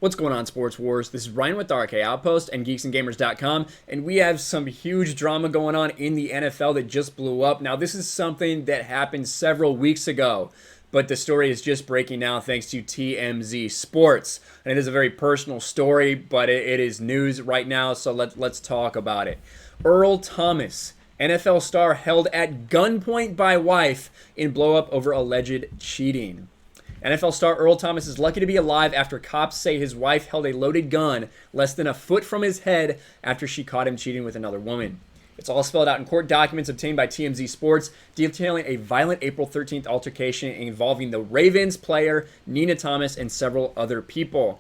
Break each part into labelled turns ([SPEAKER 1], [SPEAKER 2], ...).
[SPEAKER 1] What's going on, Sports Wars? This is Ryan with the RK Outpost and geeksandgamers.com, and we have some huge drama going on in the NFL that just blew up. Now, this is something that happened several weeks ago, but the story is just breaking now thanks to TMZ Sports. And it is a very personal story, but it is news right now, so let's talk about it. Earl Thomas, NFL star held at gunpoint by wife in blow-up over alleged cheating. NFL star Earl Thomas is lucky to be alive after cops say his wife held a loaded gun less than a foot from his head after she caught him cheating with another woman. It's all spelled out in court documents obtained by TMZ Sports, detailing a violent April 13th altercation involving the Ravens player Nina Thomas and several other people.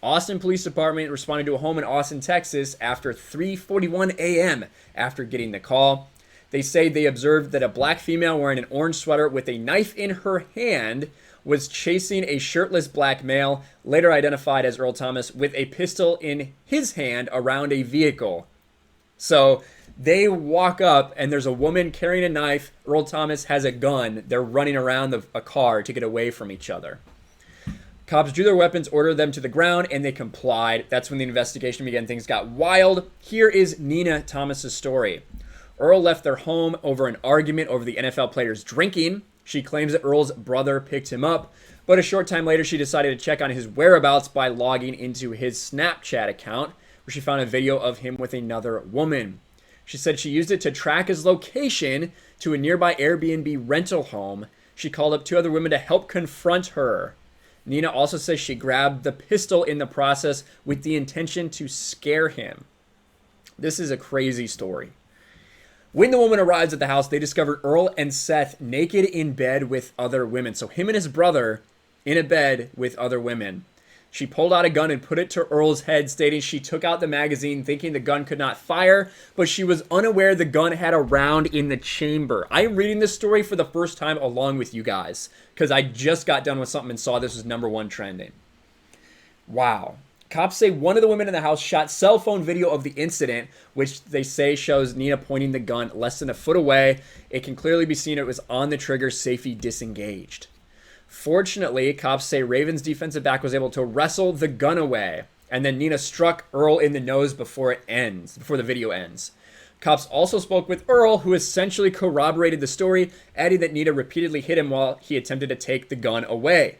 [SPEAKER 1] Austin Police Department responded to a home in Austin, Texas after 3:41 a.m. after getting the call. They say they observed that a black female wearing an orange sweater with a knife in her hand was chasing a shirtless black male, later identified as Earl Thomas, with a pistol in his hand around a vehicle. So they walk up and there's a woman carrying a knife. Earl Thomas has a gun. They're running around a car to get away from each other. Cops drew their weapons, ordered them to the ground, and they complied. That's when the investigation began. Things got wild. Here is Nina Thomas's story. Earl left their home over an argument over the NFL players drinking. She claims that Earl's brother picked him up, but a short time later she decided to check on his whereabouts by logging into his Snapchat account, where she found a video of him with another woman. She said she used it to track his location to a nearby Airbnb rental home. She called up two other women to help confront her. Nina also says she grabbed the pistol in the process with the intention to scare him. This is a crazy story. When the woman arrives at the house, they discovered Earl and Seth naked in bed with other women. So him and his brother in a bed with other women. She pulled out a gun and put it to Earl's head, stating she took out the magazine thinking the gun could not fire, but she was unaware the gun had a round in the chamber. I'm reading this story for the first time along with you guys because I just got done with something and saw this was #1 trending. Wow. Cops say one of the women in the house shot cell phone video of the incident, which they say shows Nina pointing the gun less than a foot away. It can clearly be seen it was on the trigger, safety disengaged. Fortunately, cops say Ravens defensive back was able to wrestle the gun away, and then Nina struck Earl in the nose before the video ends. Cops also spoke with Earl, who essentially corroborated the story, adding that Nina repeatedly hit him while he attempted to take the gun away.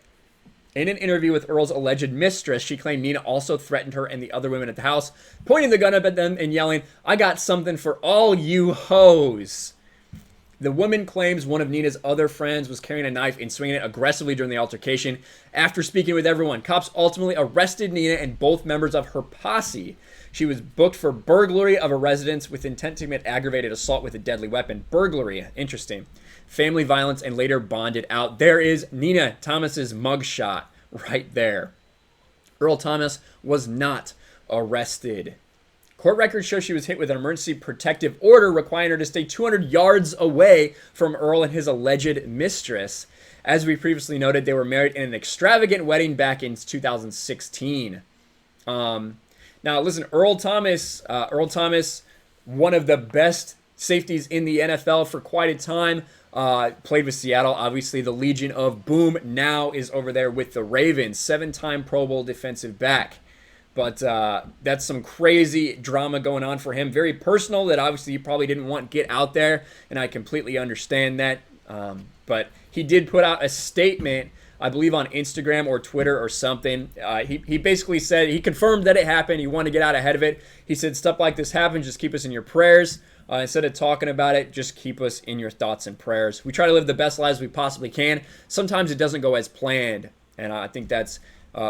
[SPEAKER 1] In an interview with Earl's alleged mistress, she claimed Nina also threatened her and the other women at the house, pointing the gun up at them and yelling, "I got something for all you hoes." The woman claims one of Nina's other friends was carrying a knife and swinging it aggressively during the altercation. After speaking with everyone, cops ultimately arrested Nina and both members of her posse. She was booked for burglary of a residence with intent to commit aggravated assault with a deadly weapon. Burglary, interesting. Family violence, and later bonded out. There is Nina Thomas's mugshot right there. Earl Thomas was not arrested. Court records show she was hit with an emergency protective order requiring her to stay 200 yards away from Earl and his alleged mistress. As we previously noted, they were married in an extravagant wedding back in 2016. Now, listen, Earl Thomas, one of the best safeties in the NFL for quite a time. Played with Seattle, obviously the Legion of Boom, now is over there with the Ravens, 7-time Pro Bowl defensive back. But that's some crazy drama going on for him. Very personal that obviously he probably didn't want to get out there, and I completely understand that. But he did put out a statement, I believe on Instagram or Twitter or something. He basically said, he confirmed that it happened. He wanted to get out ahead of it. He said, stuff like this happens, just keep us in your prayers. Instead of talking about it, just keep us in your thoughts and prayers. We try to live the best lives we possibly can. Sometimes it doesn't go as planned, and I think that's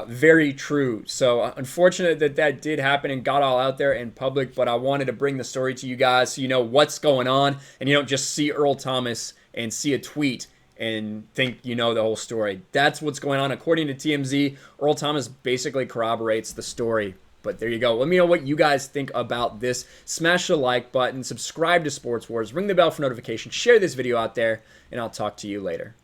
[SPEAKER 1] very true. So unfortunate that did happen and got all out there in public, but I wanted to bring the story to you guys so you know what's going on, and you don't just see Earl Thomas and see a tweet and think you know the whole story. That's what's going on. According to TMZ, Earl Thomas basically corroborates the story. But there you go. Let me know what you guys think about this. Smash the like button, subscribe to Sports Wars, ring the bell for notifications, share this video out there, and I'll talk to you later.